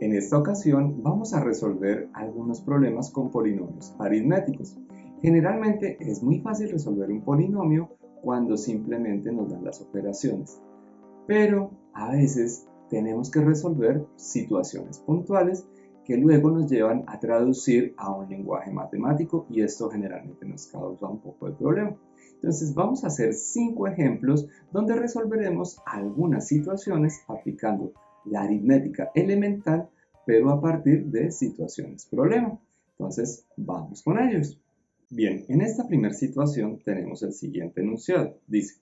En esta ocasión vamos a resolver algunos problemas con polinomios aritméticos. Generalmente es muy fácil resolver un polinomio cuando simplemente nos dan las operaciones, pero a veces tenemos que resolver situaciones puntuales que luego nos llevan a traducir a un lenguaje matemático y esto generalmente nos causa un poco de problema. Entonces vamos a hacer 5 ejemplos donde resolveremos algunas situaciones aplicando la aritmética elemental, pero a partir de situaciones problema. Entonces vamos con ellos. Bien, en esta primera situación tenemos el siguiente enunciado. Dice,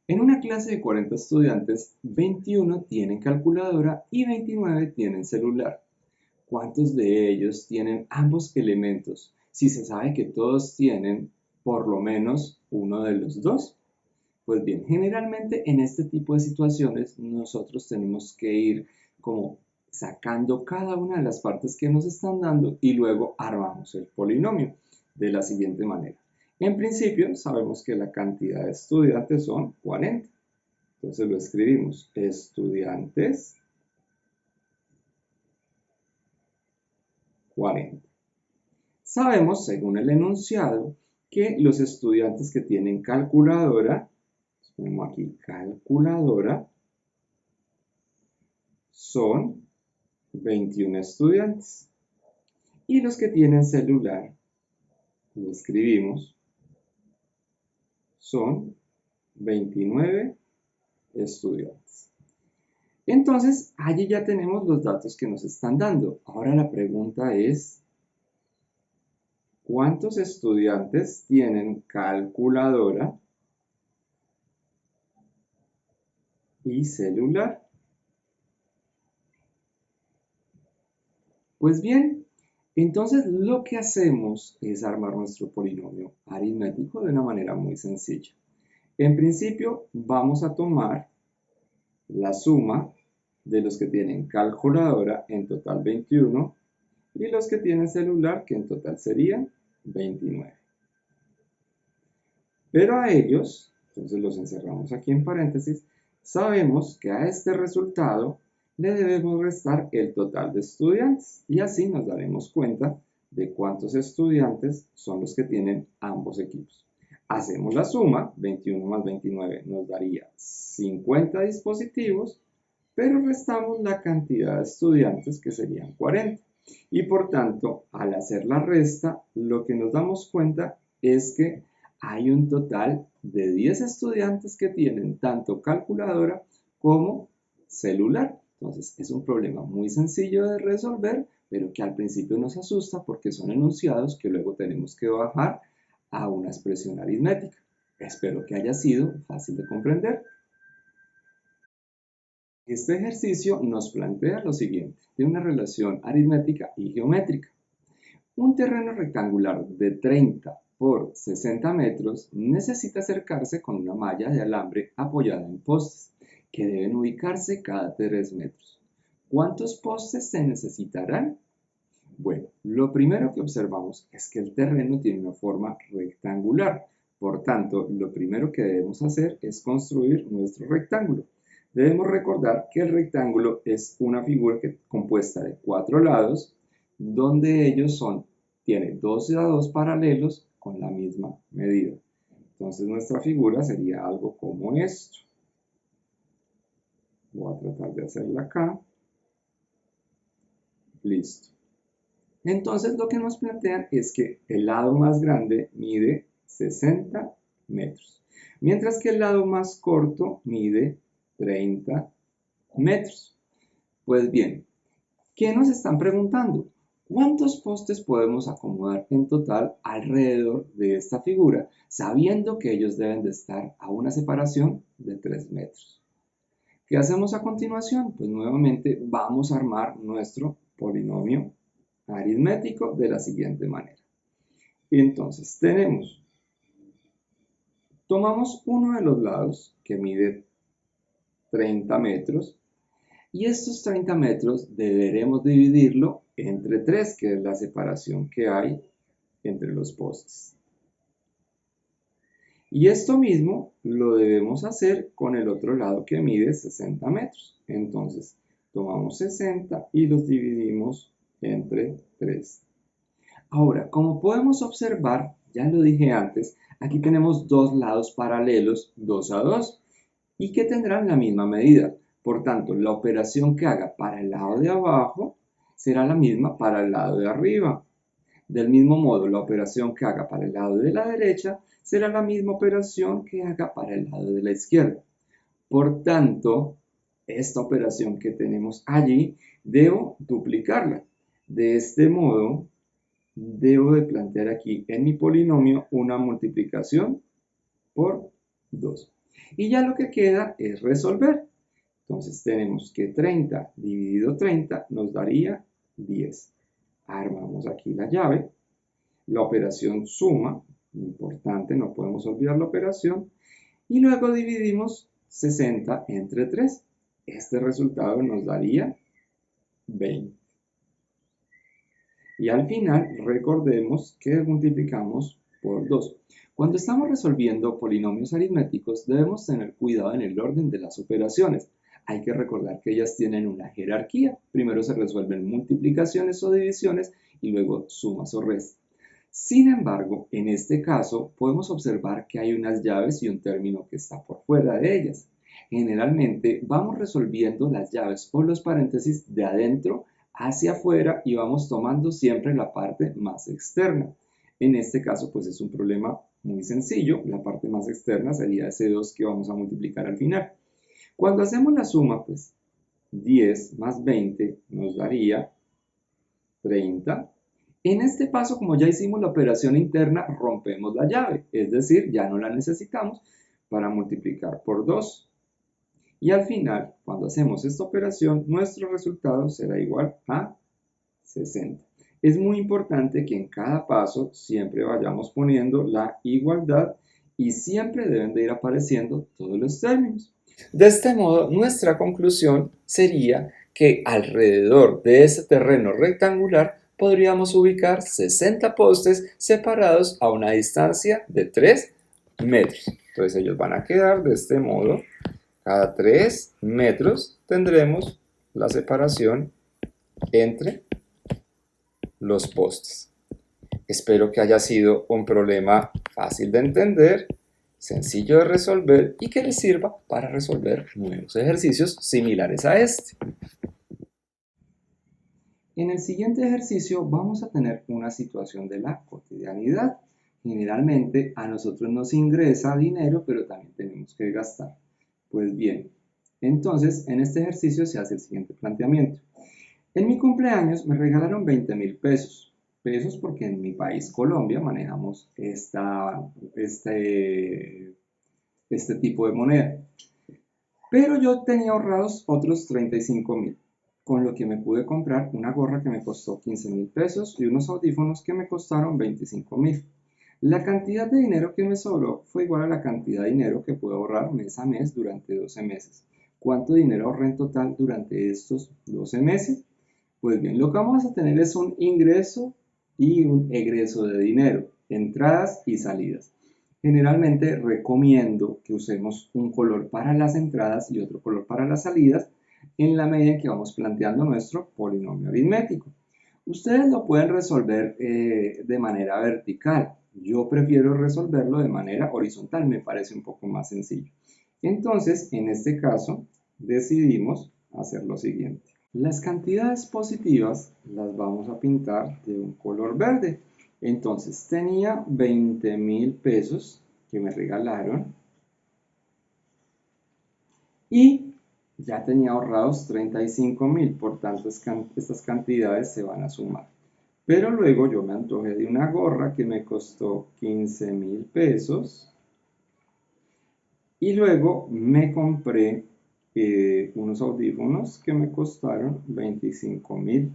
en una clase de 40 estudiantes, 21 tienen calculadora y 29 tienen celular. ¿Cuántos de ellos tienen ambos elementos? Si se sabe que todos tienen por lo menos uno de los dos. Pues bien, generalmente en este tipo de situaciones nosotros tenemos que ir como sacando cada una de las partes que nos están dando y luego armamos el polinomio de la siguiente manera. En principio sabemos que la cantidad de estudiantes son 40. Entonces lo escribimos, estudiantes 40. Sabemos, según el enunciado, que los estudiantes que tienen calculadora, ponemos aquí calculadora, son 21 estudiantes. Y los que tienen celular, lo escribimos, son 29 estudiantes. Entonces, allí ya tenemos los datos que nos están dando. Ahora la pregunta es, ¿cuántos estudiantes tienen calculadora y celular? Pues bien, entonces lo que hacemos es armar nuestro polinomio aritmético de una manera muy sencilla. En principio vamos a tomar la suma de los que tienen calculadora, en total 21, y los que tienen celular, que en total serían 29. Pero a ellos, entonces los encerramos aquí en paréntesis, sabemos que a este resultado le debemos restar el total de estudiantes y así nos daremos cuenta de cuántos estudiantes son los que tienen ambos equipos. Hacemos la suma, 21 más 29 nos daría 50 dispositivos, pero restamos la cantidad de estudiantes que serían 40. Y por tanto, al hacer la resta, lo que nos damos cuenta es que hay un total de 10 estudiantes que tienen tanto calculadora como celular. Entonces es un problema muy sencillo de resolver, pero que al principio nos asusta porque son enunciados que luego tenemos que bajar a una expresión aritmética. Espero que haya sido fácil de comprender. Este ejercicio nos plantea lo siguiente, de una relación aritmética y geométrica. Un terreno rectangular de 30 por 60 metros necesita acercarse con una malla de alambre apoyada en postes, que deben ubicarse cada 3 metros. ¿Cuántos postes se necesitarán? Bueno, lo primero que observamos es que el terreno tiene una forma rectangular. Por tanto, lo primero que debemos hacer es construir nuestro rectángulo. Debemos recordar que el rectángulo es una figura compuesta de 4 lados, donde ellos tiene 2 lados paralelos con la misma medida. Entonces nuestra figura sería algo como esto. Voy a tratar de hacerla acá. Listo. Entonces lo que nos plantean es que el lado más grande mide 60 metros, mientras que el lado más corto mide 30 metros. Pues bien, ¿qué nos están preguntando? ¿Cuántos postes podemos acomodar en total alrededor de esta figura, sabiendo que ellos deben de estar a una separación de 3 metros? ¿Qué hacemos a continuación? Pues nuevamente vamos a armar nuestro polinomio aritmético de la siguiente manera. Entonces tomamos uno de los lados que mide 30 metros y estos 30 metros deberemos dividirlo entre 3, que es la separación que hay entre los postes. Y esto mismo lo debemos hacer con el otro lado que mide 60 metros. Entonces, tomamos 60 y los dividimos entre 3. Ahora, como podemos observar, ya lo dije antes, aquí tenemos dos lados paralelos 2 a 2 y que tendrán la misma medida. Por tanto, la operación que haga para el lado de abajo será la misma para el lado de arriba. Del mismo modo, la operación que haga para el lado de la derecha será la misma operación que haga para el lado de la izquierda. Por tanto, esta operación que tenemos allí, debo duplicarla. De este modo, debo de plantear aquí en mi polinomio una multiplicación por 2. Y ya lo que queda es resolver. Entonces tenemos que 30 dividido 30 nos daría 10. Armamos aquí la llave. La operación suma, importante, no podemos olvidar la operación. Y luego dividimos 60 entre 3. Este resultado nos daría 20. Y al final recordemos que multiplicamos por 2. Cuando estamos resolviendo polinomios aritméticos debemos tener cuidado en el orden de las operaciones. Hay que recordar que ellas tienen una jerarquía. Primero se resuelven multiplicaciones o divisiones y luego sumas o restas. Sin embargo, en este caso podemos observar que hay unas llaves y un término que está por fuera de ellas. Generalmente vamos resolviendo las llaves o los paréntesis de adentro hacia afuera y vamos tomando siempre la parte más externa. En este caso pues es un problema muy sencillo, la parte más externa sería ese 2 que vamos a multiplicar al final. Cuando hacemos la suma pues 10 más 20 nos daría 30. En este paso, como ya hicimos la operación interna, rompemos la llave, es decir, ya no la necesitamos para multiplicar por 2. Y al final, cuando hacemos esta operación, nuestro resultado será igual a 60. Es muy importante que en cada paso siempre vayamos poniendo la igualdad y siempre deben de ir apareciendo todos los términos. De este modo, nuestra conclusión sería que alrededor de ese terreno rectangular podríamos ubicar 60 postes separados a una distancia de 3 metros. Entonces ellos van a quedar de este modo. Cada 3 metros tendremos la separación entre los postes. Espero que haya sido un problema fácil de entender, sencillo de resolver y que les sirva para resolver nuevos ejercicios similares a este. En el siguiente ejercicio vamos a tener una situación de la cotidianidad. Generalmente a nosotros nos ingresa dinero, pero también tenemos que gastar. Pues bien, entonces en este ejercicio se hace el siguiente planteamiento. En mi cumpleaños me regalaron 20.000 pesos. Pesos porque en mi país, Colombia, manejamos este tipo de moneda. Pero yo tenía ahorrados otros 35.000, con lo que me pude comprar una gorra que me costó 15.000 pesos y unos audífonos que me costaron 25.000. La cantidad de dinero que me sobró fue igual a la cantidad de dinero que pude ahorrar mes a mes durante 12 meses. ¿Cuánto dinero ahorré en total durante estos 12 meses? Pues bien, lo que vamos a tener es un ingreso y un egreso de dinero, entradas y salidas. Generalmente recomiendo que usemos un color para las entradas y otro color para las salidas en la medida en que vamos planteando nuestro polinomio aritmético. Ustedes lo pueden resolver de manera vertical. Yo prefiero resolverlo de manera horizontal, me parece un poco más sencillo. Entonces, en este caso, decidimos hacer lo siguiente. Las cantidades positivas las vamos a pintar de un color verde. Entonces tenía 20.000 pesos que me regalaron y ya tenía ahorrados 35.000, por tanto estas cantidades se van a sumar. Pero luego yo me antojé de una gorra que me costó 15.000 pesos y luego me compré unos audífonos que me costaron 25.000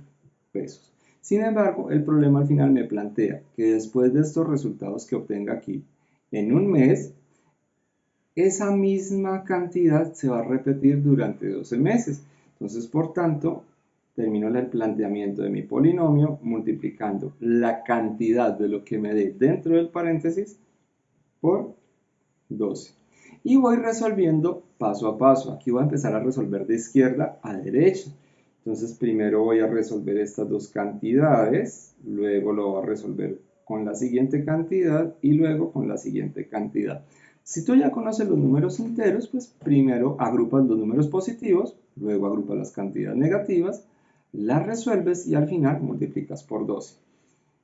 pesos. Sin embargo, el problema al final me plantea que después de estos resultados que obtenga aquí, en un mes, esa misma cantidad se va a repetir durante 12 meses. Entonces, por tanto, termino el planteamiento de mi polinomio multiplicando la cantidad de lo que me dé dentro del paréntesis por 12. Y voy resolviendo paso a paso. Aquí voy a empezar a resolver de izquierda a derecha. Entonces primero voy a resolver estas dos cantidades, luego lo voy a resolver con la siguiente cantidad y luego con la siguiente cantidad. Si tú ya conoces los números enteros, pues primero agrupas los números positivos, luego agrupas las cantidades negativas, las resuelves y al final multiplicas por 12.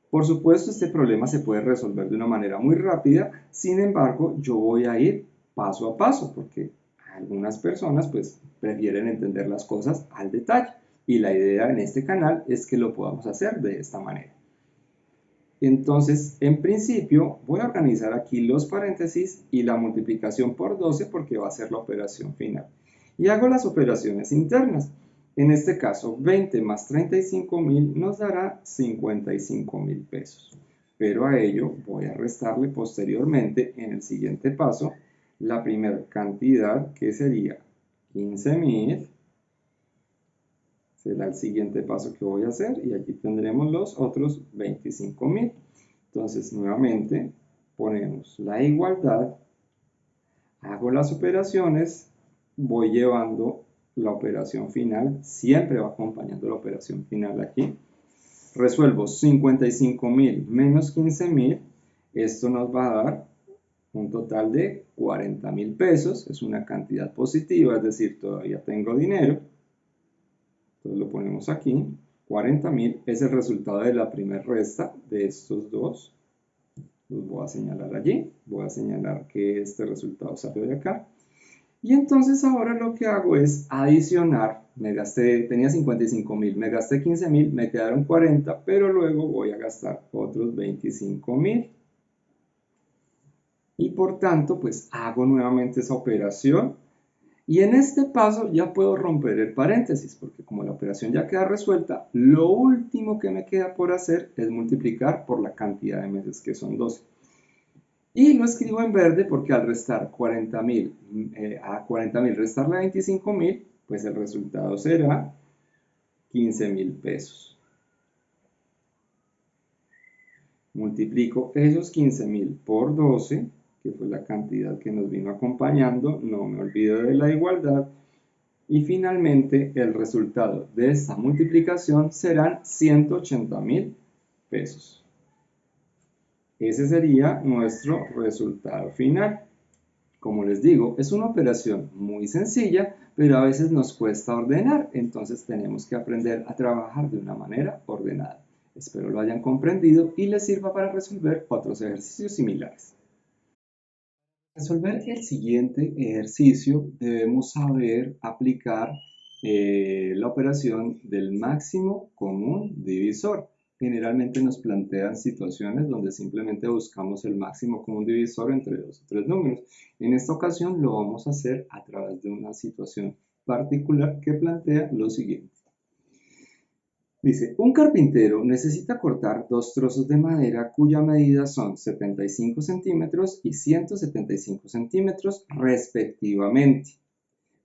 Por supuesto, este problema se puede resolver de una manera muy rápida, sin embargo, yo voy a ir paso a paso, porque algunas personas pues prefieren entender las cosas al detalle, y la idea en este canal es que lo podamos hacer de esta manera. Entonces, en principio, voy a organizar aquí los paréntesis y la multiplicación por 12 porque va a ser la operación final. Y hago las operaciones internas. En este caso, 20 más 35.000 nos dará 55.000 pesos. Pero a ello voy a restarle posteriormente, en el siguiente paso, la primera cantidad que sería 15.000. Será el siguiente paso que voy a hacer y aquí tendremos los otros 25.000. Entonces nuevamente ponemos la igualdad, hago las operaciones, voy llevando la operación final, siempre va acompañando la operación final aquí. Resuelvo 55.000 menos 15.000, esto nos va a dar un total de 40.000 pesos, es una cantidad positiva, es decir, todavía tengo dinero. Entonces lo ponemos aquí, 40.000 es el resultado de la primera resta de estos dos. Los voy a señalar allí, voy a señalar que este resultado salió de acá. Y entonces ahora lo que hago es adicionar, tenía 55.000, me gasté 15.000, me quedaron 40, pero luego voy a gastar otros 25.000. Y por tanto, pues hago nuevamente esa operación. Y en este paso ya puedo romper el paréntesis, porque como la operación ya queda resuelta, lo último que me queda por hacer es multiplicar por la cantidad de meses, que son 12. Y lo escribo en verde porque al restar 40.000 a 40.000 restarle 25.000, pues el resultado será 15.000 pesos. Multiplico esos 15.000 por 12, que fue la cantidad que nos vino acompañando, no me olvido de la igualdad, y finalmente el resultado de esta multiplicación serán 180.000 pesos. Ese sería nuestro resultado final. Como les digo, es una operación muy sencilla, pero a veces nos cuesta ordenar, entonces tenemos que aprender a trabajar de una manera ordenada. Espero lo hayan comprendido y les sirva para resolver otros ejercicios similares. Para resolver el siguiente ejercicio debemos saber aplicar la operación del máximo común divisor. Generalmente nos plantean situaciones donde simplemente buscamos el máximo común divisor entre dos o tres números. En esta ocasión lo vamos a hacer a través de una situación particular que plantea lo siguiente. Dice, un carpintero necesita cortar dos trozos de madera cuya medida son 75 centímetros y 175 centímetros respectivamente,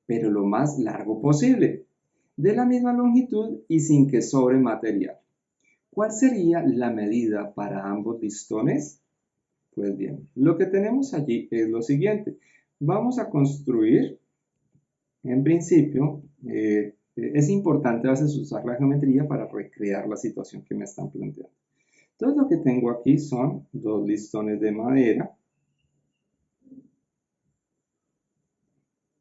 pero lo más largo posible, de la misma longitud y sin que sobre material. ¿Cuál sería la medida para ambos listones? Pues bien, lo que tenemos allí es lo siguiente. Vamos a construir, en principio, es importante a veces usar la geometría para recrear la situación que me están planteando. Entonces lo que tengo aquí son dos listones de madera.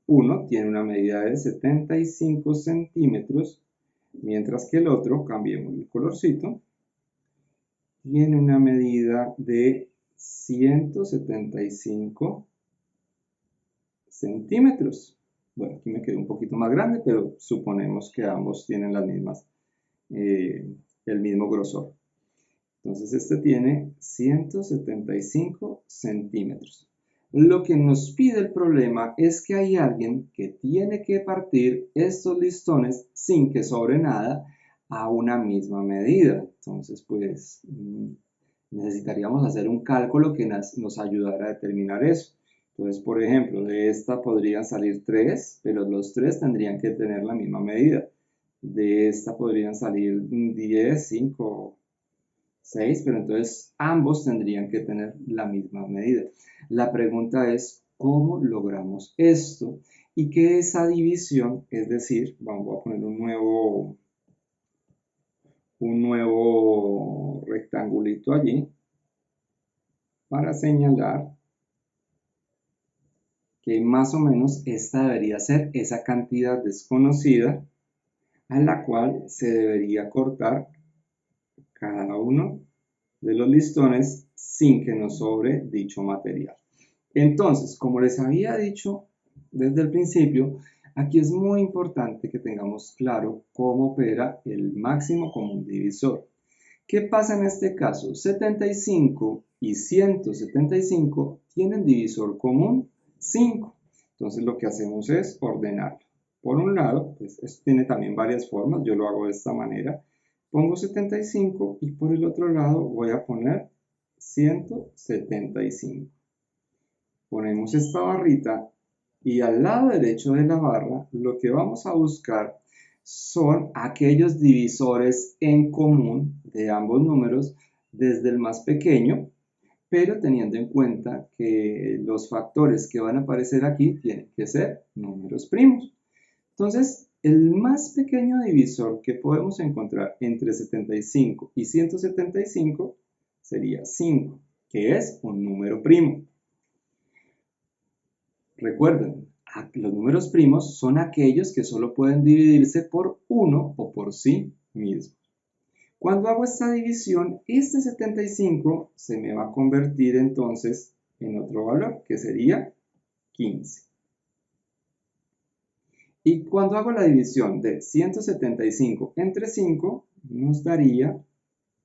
Uno tiene una medida de 75 centímetros, mientras que el otro, cambiemos el colorcito, tiene una medida de 175 centímetros. Bueno, aquí me quedó un poquito más grande, pero suponemos que ambos tienen las mismas, el mismo grosor. Entonces este tiene 175 centímetros. Lo que nos pide el problema es que hay alguien que tiene que partir estos listones sin que sobre nada a una misma medida. Entonces pues necesitaríamos hacer un cálculo que nos ayudara a determinar eso. Entonces, por ejemplo, de esta podrían salir 3, pero los 3 tendrían que tener la misma medida. De esta podrían salir 10, 5, 6, pero entonces ambos tendrían que tener la misma medida. La pregunta es, ¿cómo logramos esto? y que esa división, es decir, vamos a poner un nuevo rectangulito allí para señalar que más o menos esta debería ser esa cantidad desconocida a la cual se debería cortar cada uno de los listones sin que nos sobre dicho material. Entonces, como les había dicho desde el principio, aquí es muy importante que tengamos claro cómo opera el máximo común divisor. ¿Qué pasa en este caso? 75 y 175 tienen divisor común 5. Entonces lo que hacemos es ordenarlo. Por un lado, pues esto tiene también varias formas, yo lo hago de esta manera. Pongo 75 y por el otro lado voy a poner 175. Ponemos esta barrita y al lado derecho de la barra lo que vamos a buscar son aquellos divisores en común de ambos números desde el más pequeño, pero teniendo en cuenta que los factores que van a aparecer aquí tienen que ser números primos. Entonces, el más pequeño divisor que podemos encontrar entre 75 y 175 sería 5, que es un número primo. Recuerden, los números primos son aquellos que solo pueden dividirse por 1 o por sí mismos. Cuando hago esta división, este 75 se me va a convertir entonces en otro valor, que sería 15. Y cuando hago la división de 175 entre 5, nos daría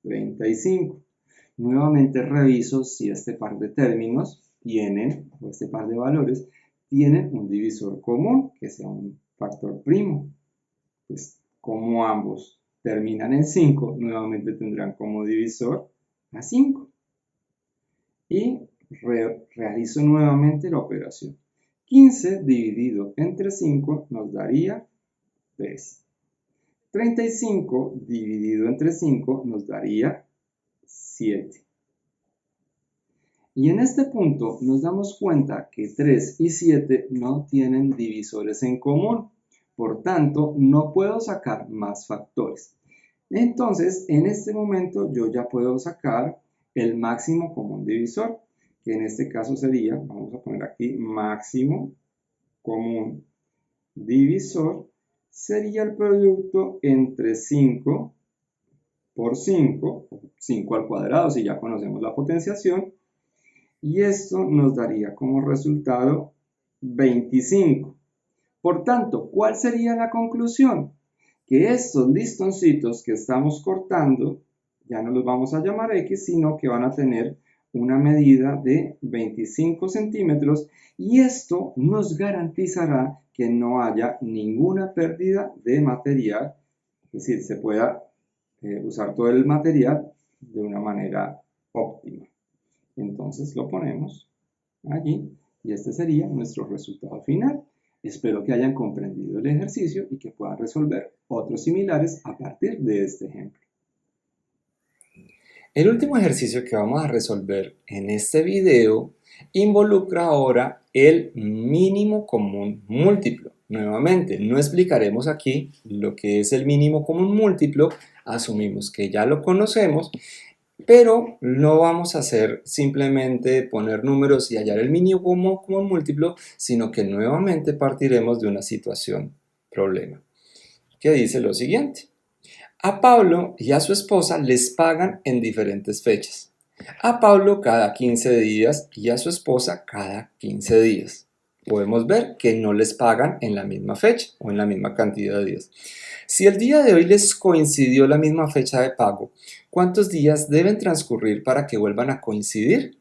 35. Nuevamente reviso si este par de términos tienen, o este par de valores, tienen un divisor común, que sea un factor primo. Pues como ambos terminan en 5, nuevamente tendrán como divisor a 5. Y realizo nuevamente la operación. 15 dividido entre 5 nos daría 3. 35 dividido entre 5 nos daría 7. Y en este punto nos damos cuenta que 3 y 7 no tienen divisores en común. Por tanto, no puedo sacar más factores. Entonces, en este momento yo ya puedo sacar el máximo común divisor, que en este caso sería, vamos a poner aquí, máximo común divisor, sería el producto entre 5 por 5, 5 al cuadrado, si ya conocemos la potenciación, y esto nos daría como resultado 25. Por tanto, ¿cuál sería la conclusión? Que estos listoncitos que estamos cortando ya no los vamos a llamar X, sino que van a tener una medida de 25 centímetros y esto nos garantizará que no haya ninguna pérdida de material, es decir, se pueda usar todo el material de una manera óptima. Entonces lo ponemos allí y este sería nuestro resultado final. Espero que hayan comprendido el ejercicio y que puedan resolver otros similares a partir de este ejemplo. El último ejercicio que vamos a resolver en este video involucra ahora el mínimo común múltiplo. Nuevamente, no explicaremos aquí lo que es el mínimo común múltiplo, asumimos que ya lo conocemos, pero no vamos a hacer simplemente poner números y hallar el mínimo común múltiplo, sino que nuevamente partiremos de una situación problema, que dice lo siguiente. A Pablo y a su esposa les pagan en diferentes fechas. A Pablo cada 15 días y a su esposa cada 15 días. Podemos ver que no les pagan en la misma fecha o en la misma cantidad de días. Si el día de hoy les coincidió la misma fecha de pago, ¿cuántos días deben transcurrir para que vuelvan a coincidir?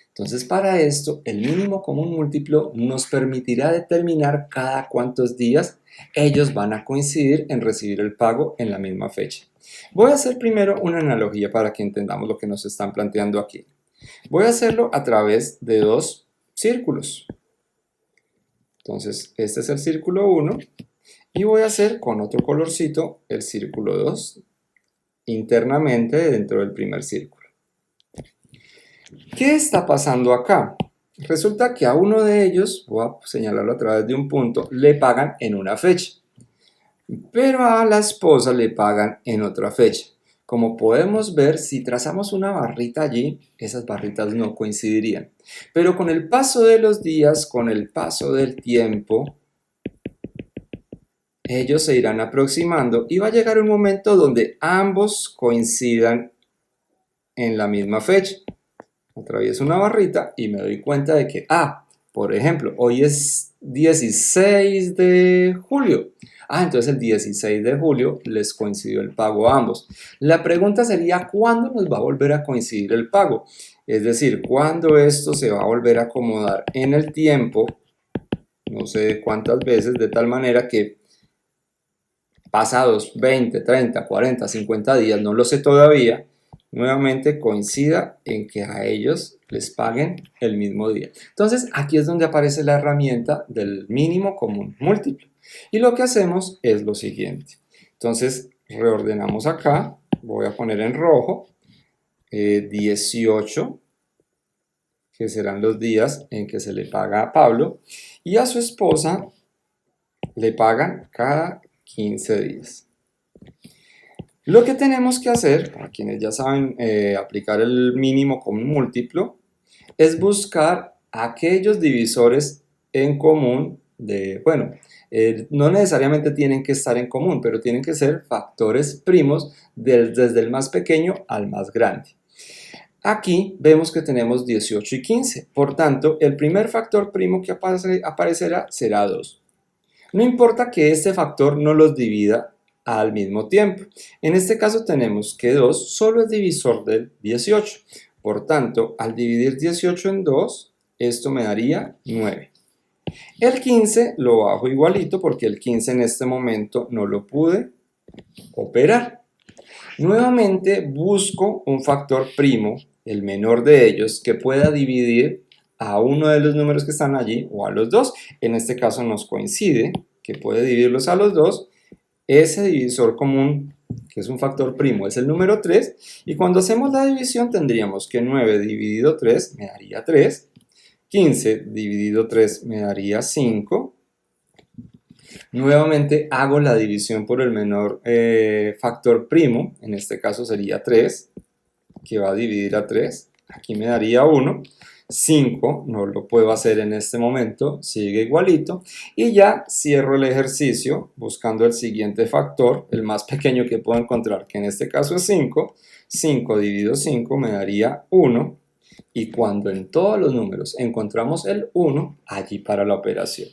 Entonces, para esto, el mínimo común múltiplo nos permitirá determinar cada cuántos días ellos van a coincidir en recibir el pago en la misma fecha. Voy a hacer primero una analogía para que entendamos lo que nos están planteando aquí. Voy a hacerlo a través de dos círculos. Entonces, este es el círculo 1 y voy a hacer con otro colorcito el círculo 2 internamente dentro del primer círculo. ¿Qué está pasando acá? Resulta que a uno de ellos, voy a señalarlo a través de un punto, le pagan en una fecha, pero a la esposa le pagan en otra fecha. Como podemos ver, si trazamos una barrita allí, esas barritas no coincidirían. Pero con el paso de los días, con el paso del tiempo, ellos se irán aproximando y va a llegar un momento donde ambos coincidan en la misma fecha. Atravieso una barrita y me doy cuenta de que, por ejemplo, hoy es 16 de julio. Entonces el 16 de julio les coincidió el pago a ambos. La pregunta sería, ¿cuándo nos va a volver a coincidir el pago? Es decir, ¿cuándo esto se va a volver a acomodar en el tiempo? No sé cuántas veces, de tal manera que pasados 20, 30, 40, 50 días, no lo sé todavía, nuevamente coincida en que a ellos les paguen el mismo día. Entonces aquí es donde aparece la herramienta del mínimo común múltiplo. Y lo que hacemos es lo siguiente. Entonces reordenamos acá, voy a poner en rojo 18, que serán los días en que se le paga a Pablo, y a su esposa le pagan cada 15 días. Lo que tenemos que hacer, para quienes ya saben aplicar el mínimo común múltiplo, es buscar aquellos divisores en común no necesariamente tienen que estar en común, pero tienen que ser factores primos desde el más pequeño al más grande. Aquí vemos que tenemos 18 y 15, por tanto, el primer factor primo que aparecerá será 2. No importa que este factor no los divida al mismo tiempo. En este caso tenemos que 2 solo es divisor del 18. Por tanto, al dividir 18 en 2, esto me daría 9. El 15 lo bajo igualito porque el 15 en este momento no lo pude operar. Nuevamente busco un factor primo, el menor de ellos, que pueda dividir a uno de los números que están allí o a los dos. En este caso nos coincide que puede dividirlos a los dos. Ese divisor común, que es un factor primo, es el número 3. Y cuando hacemos la división tendríamos que 9 dividido 3 me daría 3. 15 dividido 3 me daría 5. Nuevamente hago la división por el menor factor primo, en este caso sería 3, que va a dividir a 3. Aquí me daría 1. 5 no lo puedo hacer en este momento, sigue igualito. Y ya cierro el ejercicio buscando el siguiente factor, el más pequeño que puedo encontrar, que en este caso es 5. 5 dividido 5 me daría 1. Y cuando en todos los números encontramos el 1, allí para la operación.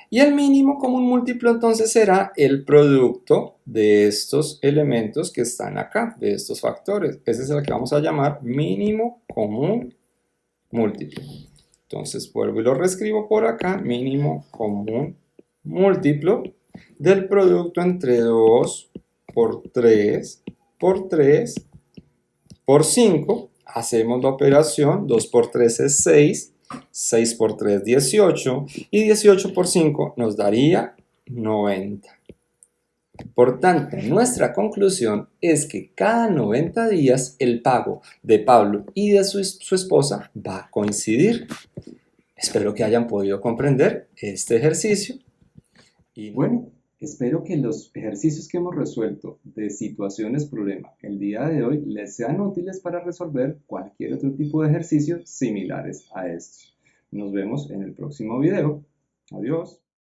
Y el mínimo común múltiplo entonces será el producto de estos elementos que están acá, de estos factores. Ese es el que vamos a llamar mínimo común múltiplo. Entonces vuelvo y lo reescribo por acá, mínimo común múltiplo del producto entre 2 por 3 por 3 por 5. Hacemos la operación, 2 por 3 es 6. 6 por 3, 18, y 18 por 5 nos daría 90. Por tanto, nuestra conclusión es que cada 90 días el pago de Pablo y de su esposa va a coincidir. Espero que hayan podido comprender este ejercicio. Y bueno, espero que los ejercicios que hemos resuelto de situaciones problema el día de hoy les sean útiles para resolver cualquier otro tipo de ejercicios similares a estos. Nos vemos en el próximo video. Adiós.